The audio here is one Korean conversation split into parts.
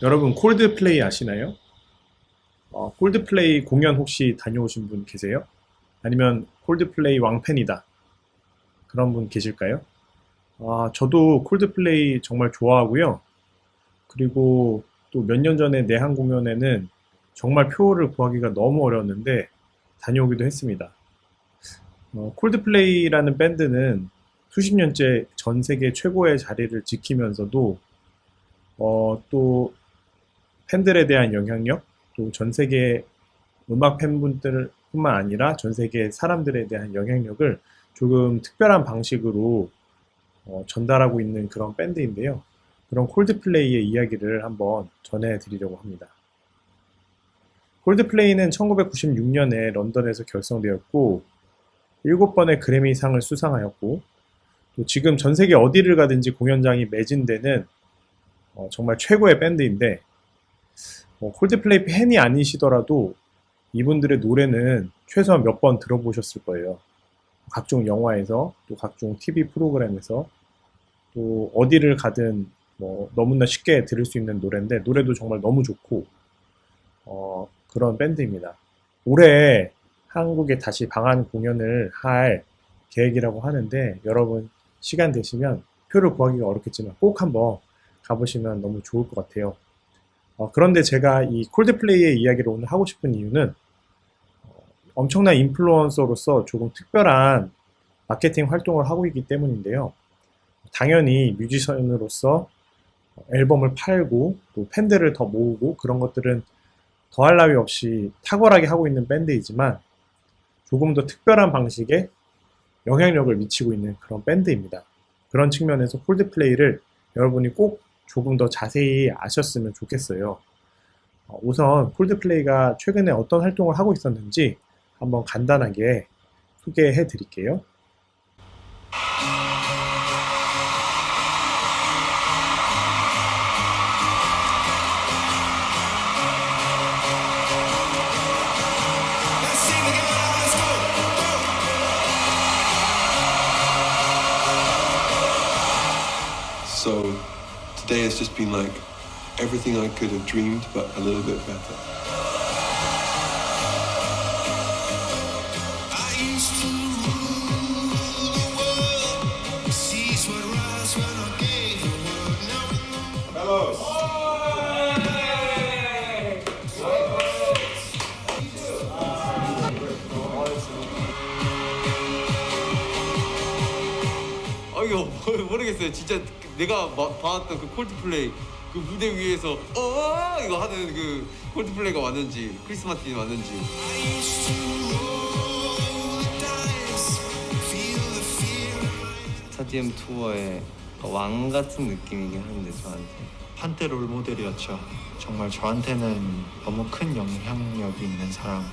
여러분 콜드플레이 아시나요? 콜드플레이 공연 혹시 다녀오신 분 계세요? 아니면 콜드플레이 왕팬이다 그런 분 계실까요? 저도 콜드플레이 정말 좋아하고요. 그리고 또 몇 년 전에 내한 공연에는 정말 표를 구하기가 너무 어려웠는데 다녀오기도 했습니다. 콜드플레이라는 밴드는 수십 년째 전 세계 최고의 자리를 지키면서도 또 팬들에 대한 영향력, 또 전 세계 음악 팬분들뿐만 아니라 전 세계 사람들에 대한 영향력을 조금 특별한 방식으로 전달하고 있는 그런 밴드인데요. 그런 콜드플레이의 이야기를 한번 전해드리려고 합니다. 콜드플레이는 1996년에 런던에서 결성되었고 7번의 그래미상을 수상하였고 또 지금 전 세계 어디를 가든지 공연장이 매진되는 정말 최고의 밴드인데 콜드플레이 팬이 아니시더라도 이분들의 노래는 최소한 몇 번 들어보셨을 거예요. 각종 영화에서 또 각종 TV 프로그램에서 또 어디를 가든 뭐 너무나 쉽게 들을 수 있는 노래인데 노래도 정말 너무 좋고 그런 밴드입니다. 올해 한국에 다시 방한 공연을 할 계획이라고 하는데 여러분 시간 되시면 표를 구하기가 어렵겠지만 꼭 한번 가보시면 너무 좋을 것 같아요. 그런데 제가 이 콜드플레이의 이야기를 오늘 하고 싶은 이유는 엄청난 인플루언서로서 조금 특별한 마케팅 활동을 하고 있기 때문인데요. 당연히 뮤지션으로서 앨범을 팔고 또 팬들을 더 모으고 그런 것들은 더할 나위 없이 탁월하게 하고 있는 밴드이지만 조금 더 특별한 방식의 영향력을 미치고 있는 그런 밴드입니다. 그런 측면에서 콜드플레이를 여러분이 꼭 조금 더 자세히 아셨으면 좋겠어요. 우선 콜드플레이가 최근에 어떤 활동을 하고 있었는지 한번 간단하게 소개해 드릴게요. So today has just been like everything I could have dreamed, but a little bit better. I used to rule the world. Seas would rise when I gave the word. Fellows. 이거 모르겠어요. 진짜 내가 봐왔던 그 콜드플레이 그 무대 위에서 이거 하는 그 콜드플레이가 왔는지 크리스마스 왔는지. 스타디움 투어의 왕 같은 느낌이긴 한데 저한테 한때 롤모델이었죠. 정말 저한테는 너무 큰 영향력이 있는 사람.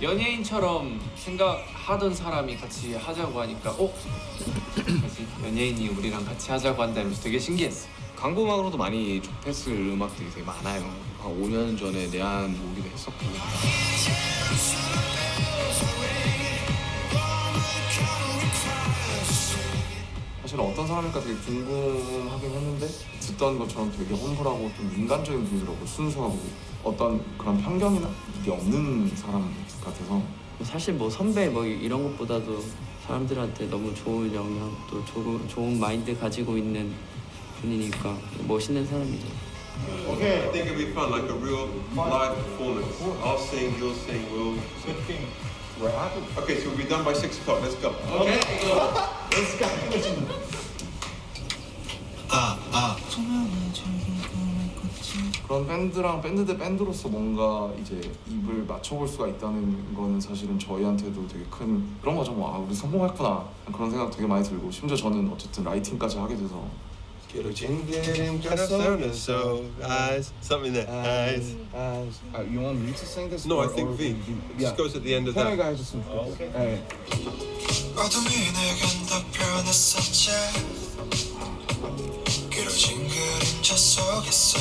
연예인처럼 생각하던 사람이 같이 하자고 하니까 같이 연예인이 우리랑 같이 하자고 한다 이러면서 되게 신기했어. 광고음악으로도 많이 접했을 음악들이 되게 많아요. 한 5년 전에 내한 오기도 했었고. 사실 어떤 사람일까 되게 궁금하긴 했는데 듣던 것처럼 되게 험불하고 좀 인간적인 분이라고 순수하고 어떤 그런 편견이나 이게 없는 사람 같아서 사실 뭐 선배 뭐 이런 것보다도 사람들한테 너무 좋은 영향 또 좋은 마인드 가지고 있는 분이니까 멋있는 사람이죠. Okay. I think it'll be fun, like a real live performance. I'll sing, you'll sing, we'll. Okay, so we'll be done by 6 o'clock. Let's go. Okay. Let's go. 그런 밴드랑 밴드 대 밴드로서 뭔가 이제 입을 맞춰볼 수가 있다는 거는 사실은 저희한테도 되게 큰 그런 거죠. 뭐 우리 성공했구나 그런 생각 되게 많이 들고 심지어 저는 어쨌든 라이팅까지 하게 돼서 Something there. Eyes. You want me to sing this? No, I think V. Just goes at the end of that. 해줬으면 좋겠어. 어둠이 내겐 더 변했었지 길어진 그림자 속에서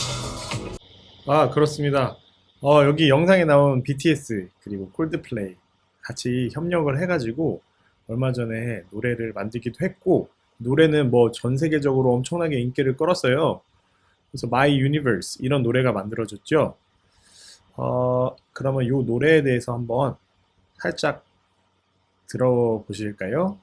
그렇습니다. 여기 영상에 나온 BTS 그리고 콜드플레이 같이 협력을 해가지고 얼마 전에 노래를 만들기도 했고 노래는 뭐 전 세계적으로 엄청나게 인기를 끌었어요. 그래서 My Universe 이런 노래가 만들어졌죠. 그러면 이 노래에 대해서 한번 살짝 들어보실까요?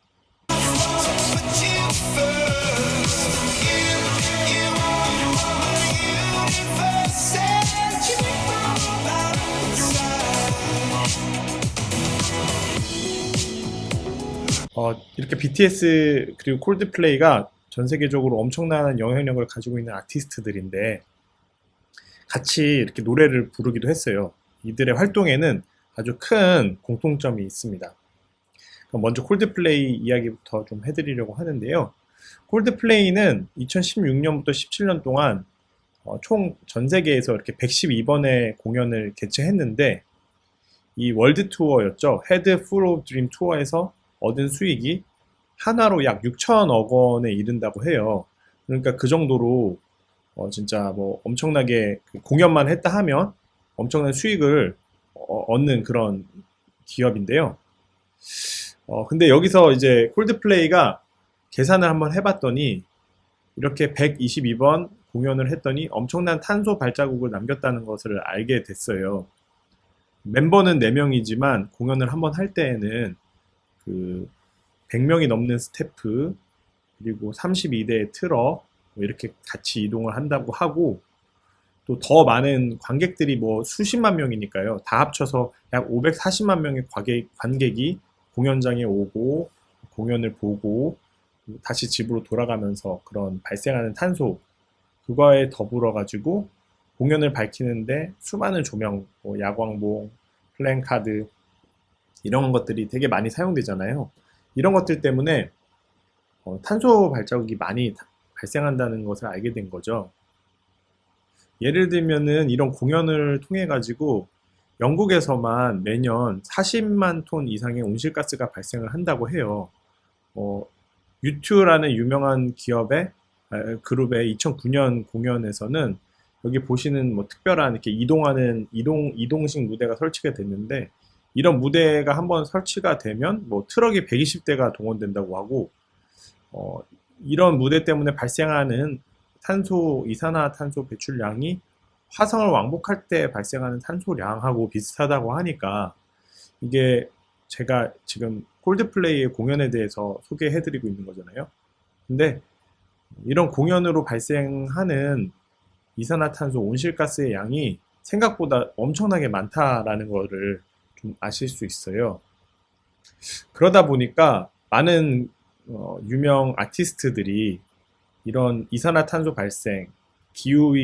이렇게 BTS 그리고 콜드플레이가 전 세계적으로 엄청난 영향력을 가지고 있는 아티스트들인데 같이 이렇게 노래를 부르기도 했어요. 이들의 활동에는 아주 큰 공통점이 있습니다. 그럼 먼저 콜드플레이 이야기부터 좀 해드리려고 하는데요. 콜드플레이는 2016년부터 17년 동안 총 전 세계에서 이렇게 112번의 공연을 개최했는데 이 월드 투어였죠. 헤드 풀 오브 드림 투어에서 얻은 수익이 하나로 약 6천억 원에 이른다고 해요. 그러니까 그 정도로 진짜 뭐 엄청나게 공연만 했다 하면 엄청난 수익을 얻는 그런 기업인데요. 근데 여기서 이제 콜드플레이가 계산을 한번 해봤더니 이렇게 122번 공연을 했더니 엄청난 탄소 발자국을 남겼다는 것을 알게 됐어요. 멤버는 4명이지만 공연을 한번 할 때에는 그 100명이 넘는 스태프 그리고 32대의 트럭 뭐 이렇게 같이 이동을 한다고 하고 또 더 많은 관객들이 뭐 수십만 명이니까요. 다 합쳐서 약 540만 명의 관객이 공연장에 오고 공연을 보고 다시 집으로 돌아가면서 그런 발생하는 탄소 그거에 더불어 가지고 공연을 밝히는데 수많은 조명, 뭐 야광봉, 플랜카드 이런 것들이 되게 많이 사용되잖아요. 이런 것들 때문에 탄소 발자국이 많이 발생한다는 것을 알게 된 거죠. 예를 들면은 이런 공연을 통해 가지고 영국에서만 매년 40만 톤 이상의 온실가스가 발생을 한다고 해요. U2라는 유명한 그룹의 2009년 공연에서는 여기 보시는 뭐 특별한 이렇게 이동식 무대가 설치가 됐는데 이런 무대가 한번 설치가 되면 뭐 트럭이 120대가 동원된다고 하고 이런 무대 때문에 발생하는 이산화탄소 배출량이 화성을 왕복할 때 발생하는 탄소량하고 비슷하다고 하니까 이게 제가 지금 콜드플레이의 공연에 대해서 소개해드리고 있는 거잖아요. 근데 이런 공연으로 발생하는 이산화탄소 온실가스의 양이 생각보다 엄청나게 많다라는 거를 좀 아실 수 있어요. 그러다 보니까 많은 유명 아티스트들이 이런 이산화탄소 발생, 기후위기에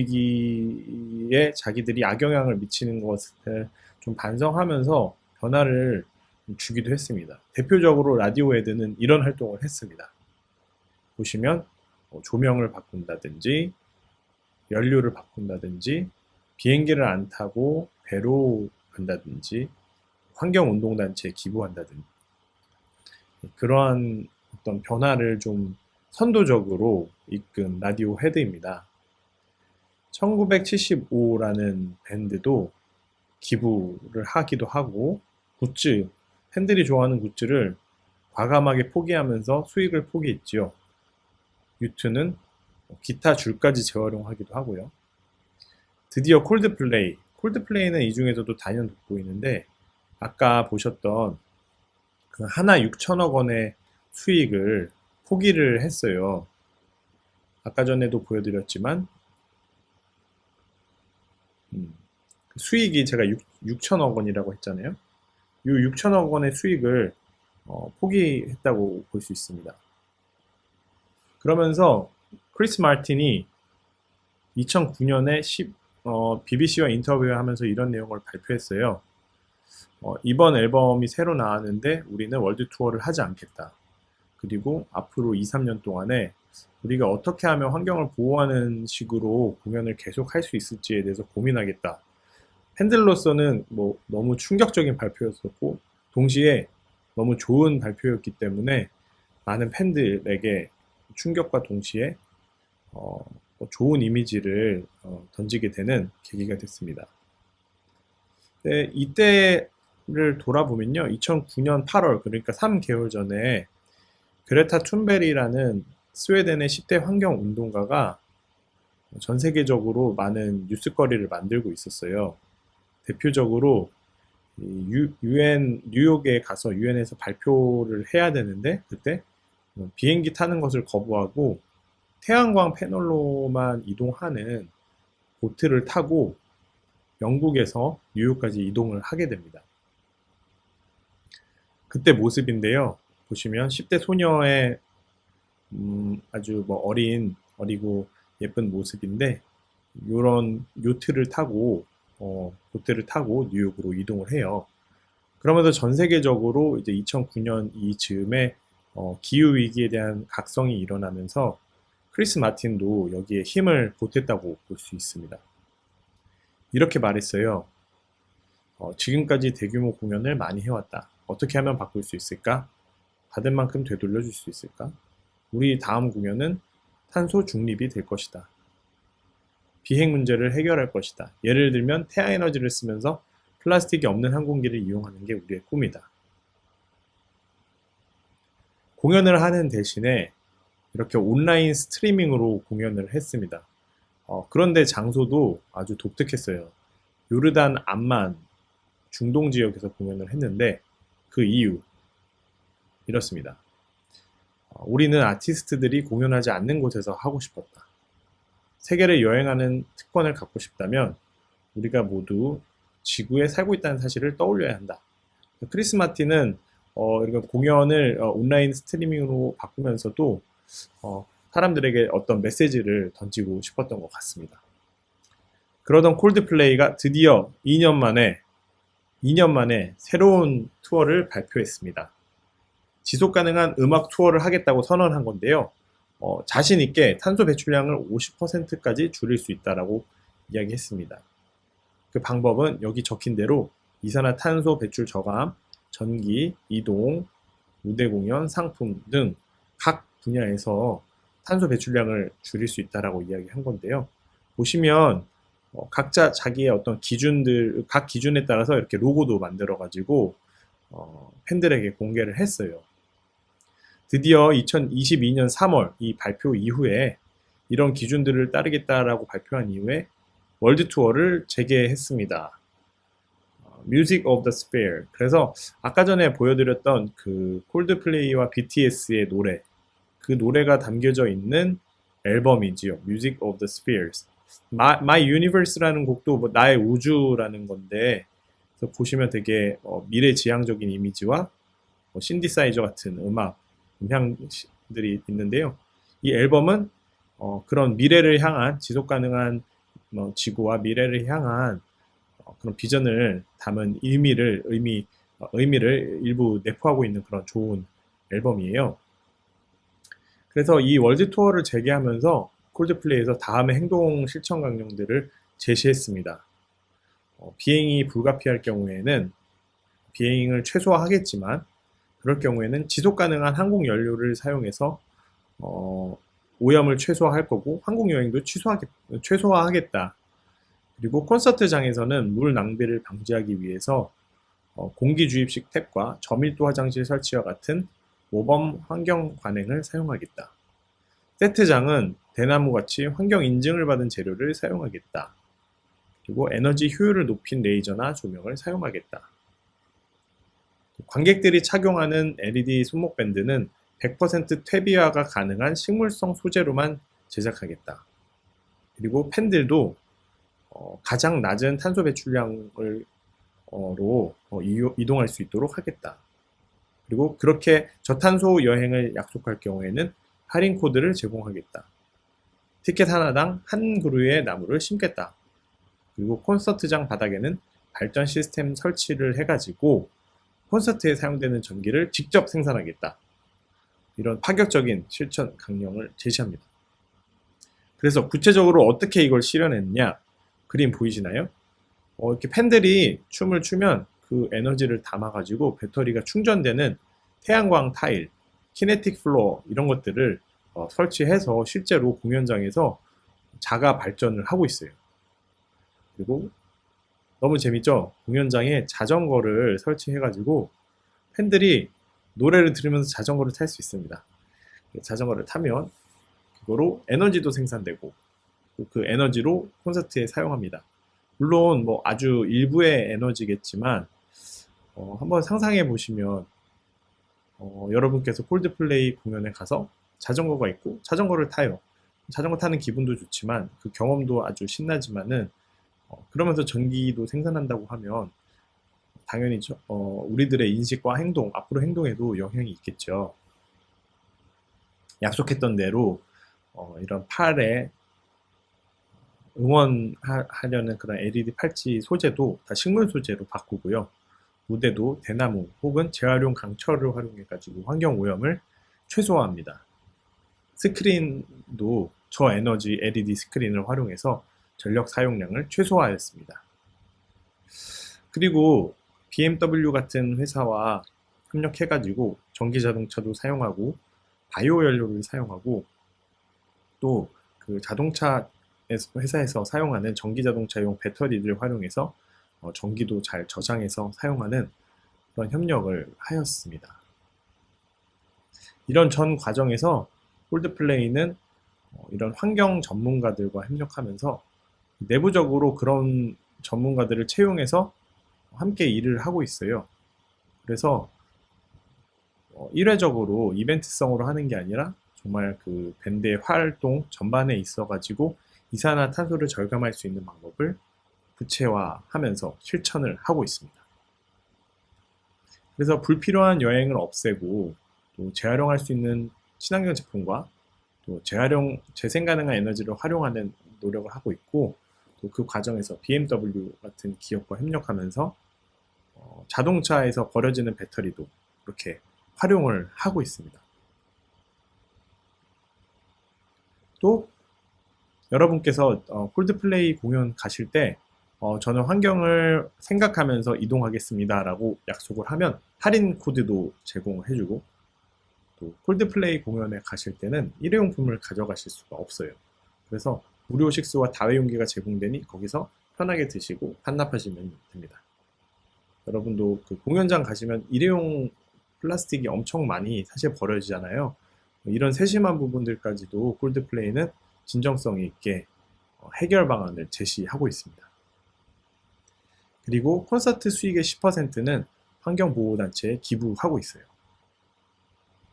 자기들이 악영향을 미치는 것을 좀 반성하면서 변화를 주기도 했습니다. 대표적으로 라디오헤드는 이런 활동을 했습니다. 보시면 조명을 바꾼다든지 연료를 바꾼다든지 비행기를 안 타고 배로 간다든지 환경운동단체에 기부한다든지 그러한 어떤 변화를 좀 선도적으로 이끈 라디오 헤드입니다. 1975라는 밴드도 기부를 하기도 하고 굿즈, 팬들이 좋아하는 굿즈를 과감하게 포기하면서 수익을 포기했지요. U2는 기타 줄까지 재활용하기도 하고요. 드디어 콜드플레이는 이 중에서도 단연 돋보이는데 아까 보셨던 그 하나 6천억 원의 수익을 포기를 했어요. 아까 전에도 보여드렸지만 수익이 제가 6천억 원이라고 했잖아요. 이 6천억 원의 수익을 포기했다고 볼 수 있습니다. 그러면서 크리스 마틴이 2009년에 BBC와 인터뷰를 하면서 이런 내용을 발표했어요. 이번 앨범이 새로 나왔는데 우리는 월드 투어를 하지 않겠다. 그리고 앞으로 2, 3년 동안에 우리가 어떻게 하면 환경을 보호하는 식으로 공연을 계속 할 수 있을지에 대해서 고민하겠다. 팬들로서는 뭐 너무 충격적인 발표였었고 동시에 너무 좋은 발표였기 때문에 많은 팬들에게 충격과 동시에 좋은 이미지를 던지게 되는 계기가 됐습니다. 네, 이때를 돌아보면요. 2009년 8월 그러니까 3개월 전에 그레타 툰베리라는 스웨덴의 10대 환경운동가가 전 세계적으로 많은 뉴스거리를 만들고 있었어요. 대표적으로 UN 뉴욕에 가서 유엔에서 발표를 해야 되는데 그때 비행기 타는 것을 거부하고 태양광 패널로만 이동하는 보트를 타고 영국에서 뉴욕까지 이동을 하게 됩니다. 그때 모습인데요. 보시면 10대 소녀의 아주 어리고 예쁜 모습인데 이런 요트를 타고 보트를 타고 뉴욕으로 이동을 해요. 그러면서 전 세계적으로 이제 2009년 이즈음에 기후 위기에 대한 각성이 일어나면서 크리스 마틴도 여기에 힘을 보탰다고 볼 수 있습니다. 이렇게 말했어요. 지금까지 대규모 공연을 많이 해왔다. 어떻게 하면 바꿀 수 있을까? 받은 만큼 되돌려 줄 수 있을까? 우리 다음 공연은 탄소 중립이 될 것이다. 비핵 문제를 해결할 것이다. 예를 들면 태양에너지를 쓰면서 플라스틱이 없는 항공기를 이용하는 게 우리의 꿈이다. 공연을 하는 대신에 이렇게 온라인 스트리밍으로 공연을 했습니다. 그런데 장소도 아주 독특했어요. 요르단 암만 중동 지역에서 공연을 했는데 그 이유 이렇습니다. 우리는 아티스트들이 공연하지 않는 곳에서 하고 싶었다. 세계를 여행하는 특권을 갖고 싶다면 우리가 모두 지구에 살고 있다는 사실을 떠올려야 한다. 크리스 마틴은 이렇게 공연을 온라인 스트리밍으로 바꾸면서도 사람들에게 어떤 메시지를 던지고 싶었던 것 같습니다. 그러던 콜드플레이가 드디어 2년 만에 새로운 투어를 발표했습니다. 지속 가능한 음악 투어를 하겠다고 선언한 건데요. 자신 있게 탄소 배출량을 50%까지 줄일 수 있다라고 이야기했습니다. 그 방법은 여기 적힌 대로 이산화탄소 배출 저감, 전기, 이동, 무대 공연, 상품 등 각 분야에서 탄소 배출량을 줄일 수 있다라고 이야기한 건데요. 보시면 각자 자기의 어떤 각 기준에 따라서 이렇게 로고도 만들어 가지고 팬들에게 공개를 했어요. 드디어 2022년 3월 이 발표 이후에 이런 기준들을 따르겠다라고 발표한 이후에 월드 투어를 재개했습니다. Music of the Sphere. 그래서 아까 전에 보여드렸던 그 콜드플레이와 BTS의 노래, 그 노래가 담겨져 있는 앨범이지요. Music of the Spheres. My Universe라는 곡도 나의 우주라는 건데, 그래서 보시면 되게 미래지향적인 이미지와 신디사이저 같은 음향들이 있는데요. 이 앨범은 그런 미래를 향한 지속 가능한 지구와 미래를 향한 그런 비전을 담은 의미를 일부 내포하고 있는 그런 좋은 앨범이에요. 그래서 이 월드 투어를 재개하면서 콜드플레이에서 다음의 행동 실천 강령들을 제시했습니다. 비행이 불가피할 경우에는 비행을 최소화하겠지만 그럴 경우에는 지속 가능한 항공 연료를 사용해서 오염을 최소화할 거고 항공 여행도 최소화하겠다. 그리고 콘서트장에서는 물 낭비를 방지하기 위해서 공기 주입식 탭과 저밀도 화장실 설치와 같은 모범 환경 관행을 사용하겠다. 세트장은 대나무같이 환경 인증을 받은 재료를 사용하겠다. 그리고 에너지 효율을 높인 레이저나 조명을 사용하겠다. 관객들이 착용하는 LED 손목밴드는 100% 퇴비화가 가능한 식물성 소재로만 제작하겠다. 그리고 팬들도 가장 낮은 탄소 배출량으로 이동할 수 있도록 하겠다. 그리고 그렇게 저탄소 여행을 약속할 경우에는 할인 코드를 제공하겠다. 티켓 하나당 한 그루의 나무를 심겠다. 그리고 콘서트장 바닥에는 발전 시스템 설치를 해가지고 콘서트에 사용되는 전기를 직접 생산하겠다. 이런 파격적인 실천 강령을 제시합니다. 그래서 구체적으로 어떻게 이걸 실현했느냐? 그림 보이시나요? 이렇게 팬들이 춤을 추면 그 에너지를 담아가지고 배터리가 충전되는 태양광 타일, 키네틱 플로어 이런 것들을 설치해서 실제로 공연장에서 자가 발전을 하고 있어요. 그리고 너무 재밌죠? 공연장에 자전거를 설치해가지고 팬들이 노래를 들으면서 자전거를 탈 수 있습니다. 자전거를 타면 그거로 에너지도 생산되고 또 그 에너지로 콘서트에 사용합니다. 물론 뭐 아주 일부의 에너지겠지만 한번 상상해 보시면 여러분께서 콜드플레이 공연에 가서 자전거가 있고 자전거를 타요. 자전거 타는 기분도 좋지만 그 경험도 아주 신나지만은 그러면서 전기도 생산한다고 하면 당연히 우리들의 인식과 행동, 앞으로 행동에도 영향이 있겠죠. 약속했던 대로 이런 팔에 응원하려는 그런 LED 팔찌 소재도 다 식물 소재로 바꾸고요. 무대도 대나무 혹은 재활용 강철을 활용해가지고 환경 오염을 최소화합니다. 스크린도 저에너지 LED 스크린을 활용해서 전력 사용량을 최소화하였습니다. 그리고 BMW 같은 회사와 협력해가지고 전기 자동차도 사용하고 바이오 연료를 사용하고 또 그 자동차 회사에서 사용하는 전기 자동차용 배터리를 활용해서 전기도 잘 저장해서 사용하는 그런 협력을 하였습니다. 이런 전 과정에서 콜드플레이는 이런 환경 전문가들과 협력하면서 내부적으로 그런 전문가들을 채용해서 함께 일을 하고 있어요. 그래서 일회적으로 이벤트성으로 하는 게 아니라 정말 그 밴드의 활동 전반에 있어가지고 이산화탄소를 절감할 수 있는 방법을 구체화하면서 실천을 하고 있습니다. 그래서 불필요한 여행을 없애고 또 재활용할 수 있는 친환경 제품과 또 재생 가능한 에너지를 활용하는 노력을 하고 있고 또 그 과정에서 BMW 같은 기업과 협력하면서 자동차에서 버려지는 배터리도 이렇게 활용을 하고 있습니다. 또 여러분께서 콜드플레이 공연 가실 때 저는 환경을 생각하면서 이동하겠습니다 라고 약속을 하면 할인 코드도 제공을 해주고 또 콜드플레이 공연에 가실 때는 일회용품을 가져가실 수가 없어요. 그래서 무료 식수와 다회용기가 제공되니 거기서 편하게 드시고 반납하시면 됩니다. 여러분도 그 공연장 가시면 일회용 플라스틱이 엄청 많이 사실 버려지잖아요. 이런 세심한 부분들까지도 콜드플레이는 진정성 있게 해결 방안을 제시하고 있습니다. 그리고 콘서트 수익의 10%는 환경보호단체에 기부하고 있어요.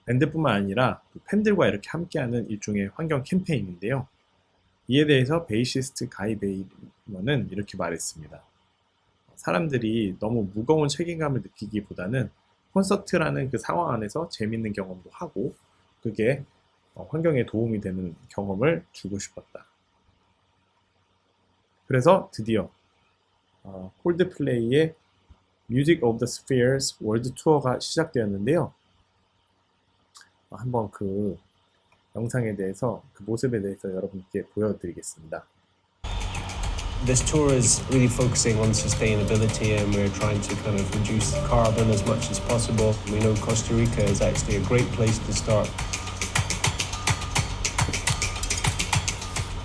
밴드뿐만 아니라 팬들과 이렇게 함께하는 일종의 환경 캠페인인데요. 이에 대해서 베이시스트 가이 베이머는 이렇게 말했습니다. 사람들이 너무 무거운 책임감을 느끼기보다는 콘서트라는 그 상황 안에서 재밌는 경험도 하고 그게 환경에 도움이 되는 경험을 주고 싶었다. 그래서 드디어 콜드플레이의 Music of the Spheres 월드 투어가 시작되었는데요. 한번 그 영상에 대해서 그 모습에 대해서 여러분께 보여드리겠습니다. This tour is really focusing on sustainability and we're trying to kind of reduce carbon as much as possible. We know Costa Rica is actually a great place to start.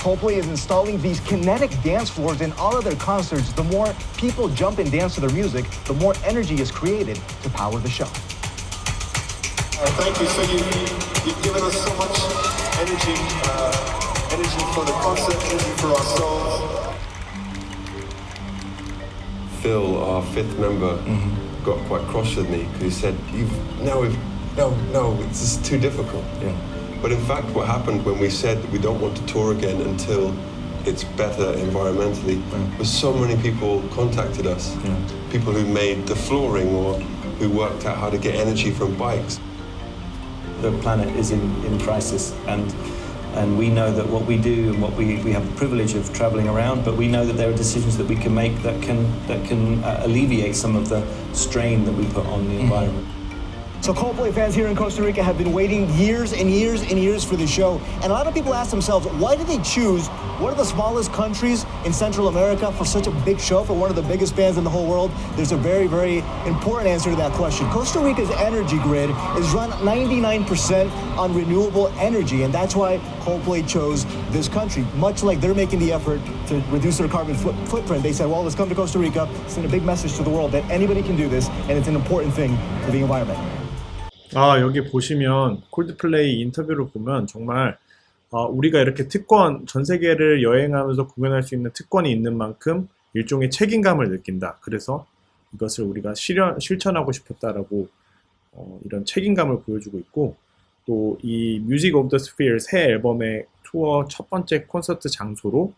Coldplay is installing these kinetic dance floors in all of their concerts. The more people jump and dance to their music, the more energy is created to power the show. Thank you. So you've given us so much energy, energy for the concert, energy for our souls. Phil, our fifth member, got quite cross with me because he said, no, it's just too difficult. Yeah. But in fact, what happened when we said that we don't want to tour again until it's better environmentally, was so many people contacted us. Yeah. People who made the flooring or who worked out how to get energy from bikes. The planet is in crisis and we know that what we do and what we have the privilege of traveling around, but we know that there are decisions that we can make that can alleviate some of the strain that we put on the environment. So Coldplay fans here in Costa Rica have been waiting years and years and years for this show. And a lot of people ask themselves, why did they choose one of the smallest countries in Central America for such a big show, for one of the biggest bands in the whole world? There's a very, very important answer to that question. Costa Rica's energy grid is run 99% on renewable energy, and that's why Coldplay chose this country. Much like they're making the effort to reduce their carbon footprint, they said, well, let's come to Costa Rica, send a big message to the world that anybody can do this, and it's an important thing for the environment. 여기 보시면 콜드플레이 인터뷰를 보면 정말 우리가 이렇게 특권, 전 세계를 여행하면서 공연할 수 있는 특권이 있는 만큼 일종의 책임감을 느낀다. 그래서 이것을 우리가 실천하고 싶었다라고 이런 책임감을 보여주고 있고, 또 이 뮤직 오브 더 스피어 새 앨범의 투어 첫 번째 콘서트 장소로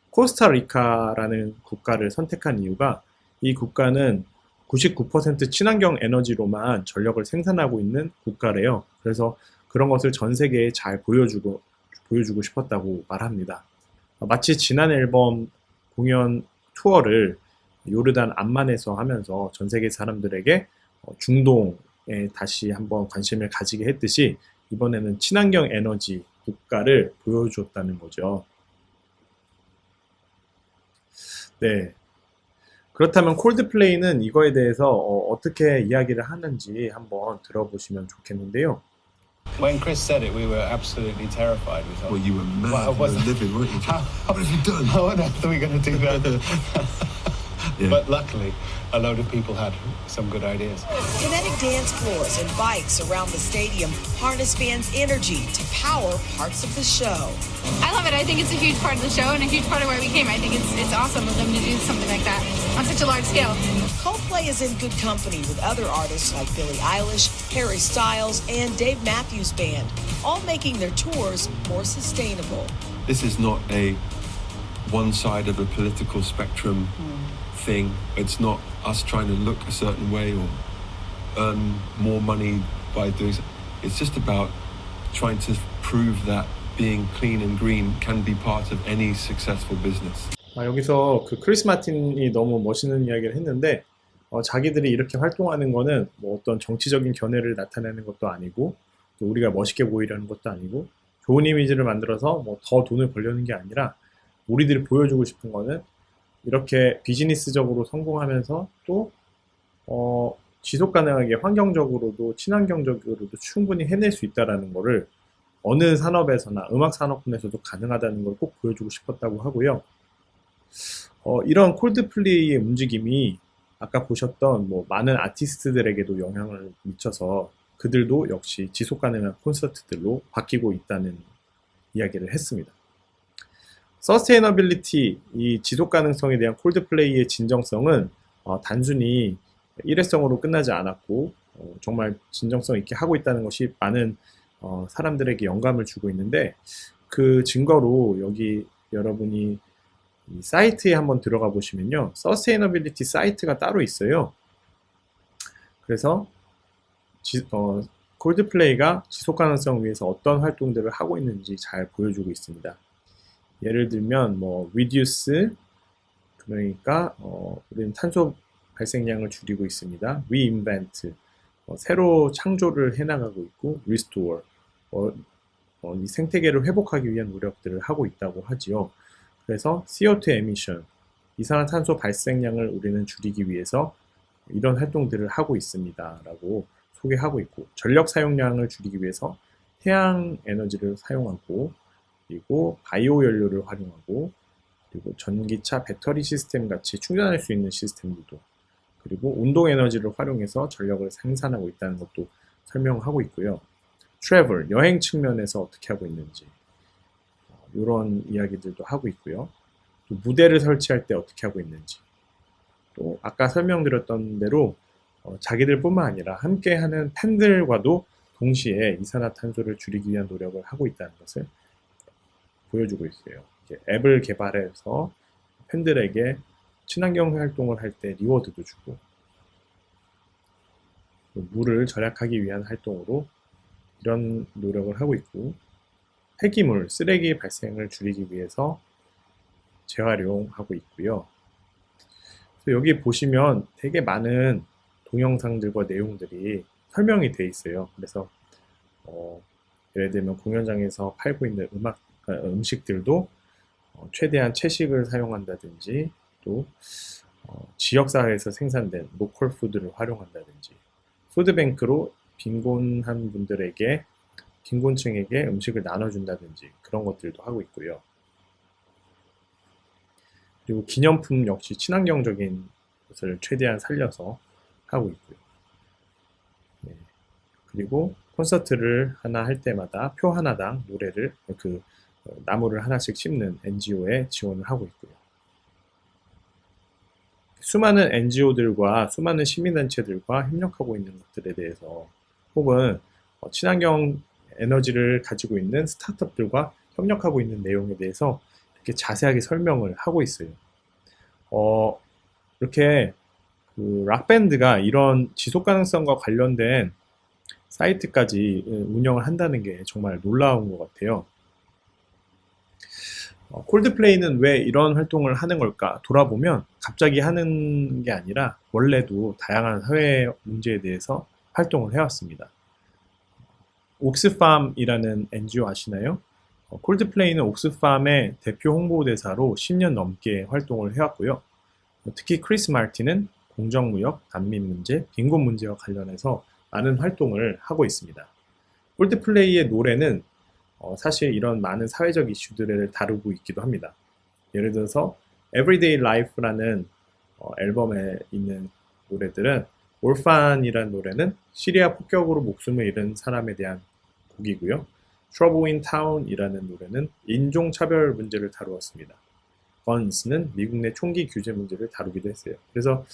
코스타리카라는 국가를 선택한 이유가, 이 국가는 99% 친환경 에너지로만 전력을 생산하고 있는 국가래요. 그래서 그런 것을 전 세계에 잘 보여주고 싶었다고 말합니다. 마치 지난 앨범 공연 투어를 요르단 암만에서 하면서 전 세계 사람들에게 중동에 다시 한번 관심을 가지게 했듯이, 이번에는 친환경 에너지 국가를 보여주었다는 거죠. 네. 그렇다면 콜드플레이는 이거에 대해서 어떻게 이야기를 하는지 한번 들어보시면 좋겠는데요. When Chris said it, we were absolutely terrified. We thought, Well, you were mad. Well, I wasn't. You were livid, weren't you? What have you done? How on earth are we going to do that? Yeah. But luckily, a load of people had some good ideas. Kinetic dance floors and bikes around the stadium harness fans' energy to power parts of the show. I love it. I think it's a huge part of the show and a huge part of where we came. I think it's awesome of them to do something like that on such a large scale. Coldplay is in good company with other artists like Billie Eilish, Harry Styles, and Dave Matthews Band, all making their tours more sustainable. This is not a one side of a political spectrum thing. It's not us trying to look a certain way or earn more money by doing so. It's just about trying to prove that being clean and green can be part of any successful business. 여기서 그 크리스 마틴이 너무 멋있는 이야기를 했는데, 자기들이 이렇게 활동하는 거는 뭐 어떤 정치적인 견해를 나타내는 것도 아니고, 또 우리가 멋있게 보이려는 것도 아니고, 좋은 이미지를 만들어서 뭐 더 돈을 벌려는 게 아니라, 우리들이 보여주고 싶은 거는 이렇게 비즈니스적으로 성공하면서 또 지속 가능하게 환경적으로도 친환경적으로도 충분히 해낼 수 있다라는 거를 어느 산업에서나 음악 산업군에서도 가능하다는 걸 꼭 보여주고 싶었다고 하고요. 이런 콜드플레이의 움직임이 아까 보셨던 뭐 많은 아티스트들에게도 영향을 미쳐서 그들도 역시 지속 가능한 콘서트들로 바뀌고 있다는 이야기를 했습니다. 서스테이너빌리티, 이 지속 가능성에 대한 콜드플레이의 진정성은 단순히 일회성으로 끝나지 않았고 정말 진정성 있게 하고 있다는 것이 많은 사람들에게 영감을 주고 있는데, 그 증거로 여기 여러분이 이 사이트에 한번 들어가 보시면요, 서스테이너빌리티 사이트가 따로 있어요. 그래서 콜드플레이가 지속 가능성을 위해서 어떤 활동들을 하고 있는지 잘 보여주고 있습니다. 예를 들면 뭐 reduce, 그러니까 우리는 탄소 발생량을 줄이고 있습니다. reinvent, 새로 창조를 해나가고 있고, restore, 이 생태계를 회복하기 위한 노력들을 하고 있다고 하지요. 그래서 CO2 emission, 이산화탄소 발생량을 우리는 줄이기 위해서 이런 활동들을 하고 있습니다 라고 소개하고 있고, 전력 사용량을 줄이기 위해서 태양 에너지를 사용하고, 그리고 바이오 연료를 활용하고, 그리고 전기차 배터리 시스템 같이 충전할 수 있는 시스템들도, 그리고 운동 에너지를 활용해서 전력을 생산하고 있다는 것도 설명하고 있고요. travel, 여행 측면에서 어떻게 하고 있는지 이런 이야기들도 하고 있고요. 또 무대를 설치할 때 어떻게 하고 있는지, 또 아까 설명드렸던 대로 자기들뿐만 아니라 함께하는 팬들과도 동시에 이산화탄소를 줄이기 위한 노력을 하고 있다는 것을 보여주고 있어요. 앱을 개발해서 팬들에게 친환경 활동을 할 때 리워드도 주고, 물을 절약하기 위한 활동으로 이런 노력을 하고 있고, 폐기물, 쓰레기 발생을 줄이기 위해서 재활용하고 있고요. 그래서 여기 보시면 되게 많은 동영상들과 내용들이 설명이 돼 있어요. 그래서 예를 들면 공연장에서 팔고 있는 음식들도 최대한 채식을 사용한다든지, 또 지역사회에서 생산된 로컬 푸드를 활용한다든지, 푸드뱅크로 빈곤한 분들에게, 빈곤층에게 음식을 나눠준다든지 그런 것들도 하고 있고요. 그리고 기념품 역시 친환경적인 것을 최대한 살려서 하고 있고요. 네. 그리고 콘서트를 하나 할 때마다 표 하나당 노래를 나무를 하나씩 심는 NGO에 지원을 하고 있고요. 수많은 NGO들과 수많은 시민단체들과 협력하고 있는 것들에 대해서 혹은 친환경 에너지를 가지고 있는 스타트업들과 협력하고 있는 내용에 대해서 이렇게 자세하게 설명을 하고 있어요. 이렇게 락밴드가 이런 지속 가능성과 관련된 사이트까지 운영을 한다는 게 정말 놀라운 것 같아요. 콜드플레이는 왜 이런 활동을 하는 걸까 돌아보면 갑자기 하는 게 아니라 원래도 다양한 사회 문제에 대해서 활동을 해왔습니다. 옥스팜이라는 NGO 아시나요? 콜드플레이는 옥스팜의 대표 홍보대사로 10년 넘게 활동을 해왔고요. 특히 크리스 마틴은 공정무역, 난민 문제, 빈곤 문제와 관련해서 많은 활동을 하고 있습니다. 콜드플레이의 노래는 사실 이런 많은 사회적 이슈들을 다루고 있기도 합니다. 예를 들어서 Everyday Life라는 앨범에 있는 노래들은 Orphan이라는 노래는 시리아 폭격으로 목숨을 잃은 사람에 대한 곡이고요. Trouble in Town이라는 노래는 인종차별 문제를 다루었습니다. Guns는 미국 내 총기 규제 문제를 다루기도 했어요. 그래서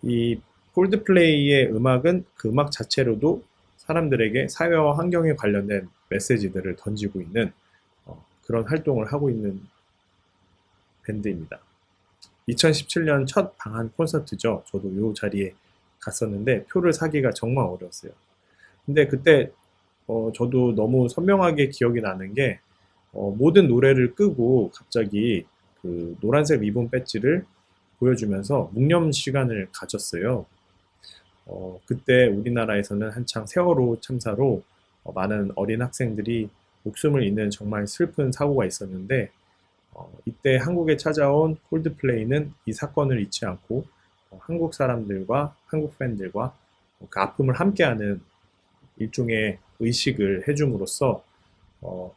이 콜드플레이의 음악은 그 음악 자체로도 사람들에게 사회와 환경에 관련된 메시지들을 던지고 있는 그런 활동을 하고 있는 밴드입니다. 2017년 첫 방한 콘서트죠. 저도 이 자리에 갔었는데 표를 사기가 정말 어려웠어요. 근데 그때 저도 너무 선명하게 기억이 나는 게 모든 노래를 끄고 갑자기 그 노란색 리본 배지를 보여주면서 묵념 시간을 가졌어요. 그때 우리나라에서는 한창 세월호 참사로 많은 어린 학생들이 목숨을 잃는 정말 슬픈 사고가 있었는데 이때 한국에 찾아온 콜드플레이는 이 사건을 잊지 않고 한국 사람들과 한국 팬들과 그 아픔을 함께하는 일종의 의식을 해줌으로써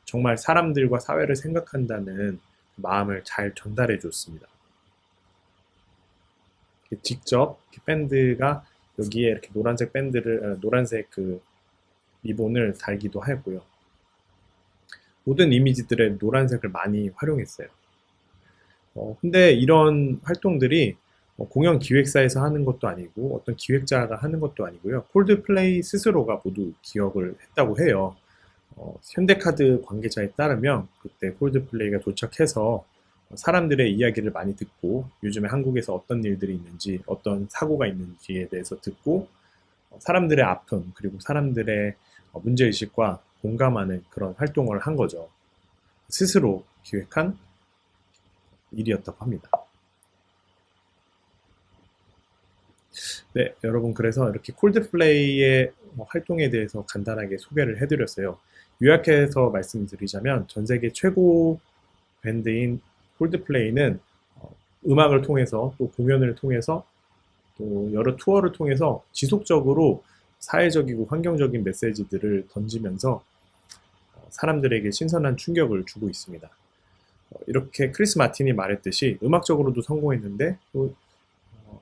정말 사람들과 사회를 생각한다는 마음을 잘 전달해 줬습니다. 직접 밴드가 여기에 이렇게 노란색 그 리본을 달기도 하고요. 모든 이미지들의 노란색을 많이 활용했어요. 근데 이런 활동들이 공연 기획사에서 하는 것도 아니고 어떤 기획자가 하는 것도 아니고요. 콜드플레이 스스로가 모두 기억을 했다고 해요. 현대카드 관계자에 따르면 그때 콜드플레이가 도착해서 사람들의 이야기를 많이 듣고 요즘에 한국에서 어떤 일들이 있는지 어떤 사고가 있는지에 대해서 듣고 사람들의 아픔 그리고 사람들의 문제의식과 공감하는 그런 활동을 한 거죠. 스스로 기획한 일이었다고 합니다. 네, 여러분 그래서 이렇게 콜드플레이의 활동에 대해서 간단하게 소개를 해드렸어요. 요약해서 말씀드리자면 전 세계 최고 밴드인 콜드플레이는 음악을 통해서 또 공연을 통해서 또 여러 투어를 통해서 지속적으로 사회적이고 환경적인 메시지들을 던지면서 사람들에게 신선한 충격을 주고 있습니다. 이렇게 크리스 마틴이 말했듯이 음악적으로도 성공했는데 또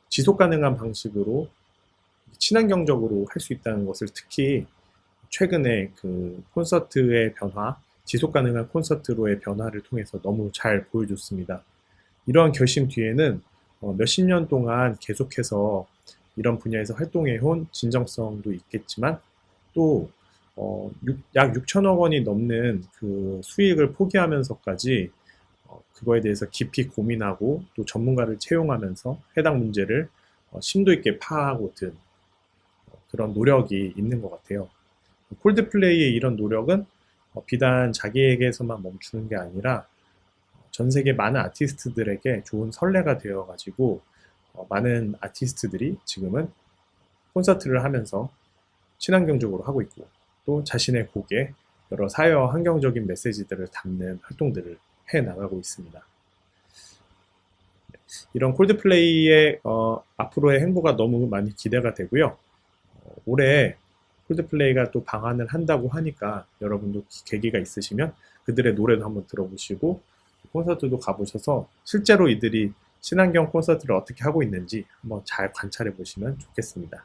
지속 가능한 방식으로 친환경적으로 할 수 있다는 것을 특히 최근에 그 콘서트의 변화, 지속 가능한 콘서트로의 변화를 통해서 너무 잘 보여줬습니다. 이러한 결심 뒤에는 몇십 년 동안 계속해서 이런 분야에서 활동해온 진정성도 있겠지만 또 약 6천억 원이 넘는 그 수익을 포기하면서까지 그거에 대해서 깊이 고민하고 또 전문가를 채용하면서 해당 문제를 심도 있게 파악하고 든 그런 노력이 있는 것 같아요. 콜드플레이의 이런 노력은 비단 자기에게서만 멈추는 게 아니라 전 세계 많은 아티스트들에게 좋은 선례가 되어가지고 많은 아티스트들이 지금은 콘서트를 하면서 친환경적으로 하고 있고 또 자신의 곡에 여러 사회와 환경적인 메시지들을 담는 활동들을 해나가고 있습니다. 이런 콜드플레이의 앞으로의 행보가 너무 많이 기대가 되고요. 올해 콜드플레이가 또 방한을 한다고 하니까 여러분도 계기가 있으시면 그들의 노래도 한번 들어보시고 콘서트도 가보셔서 실제로 이들이 친환경 콘서트를 어떻게 하고 있는지 한번 잘 관찰해 보시면 좋겠습니다.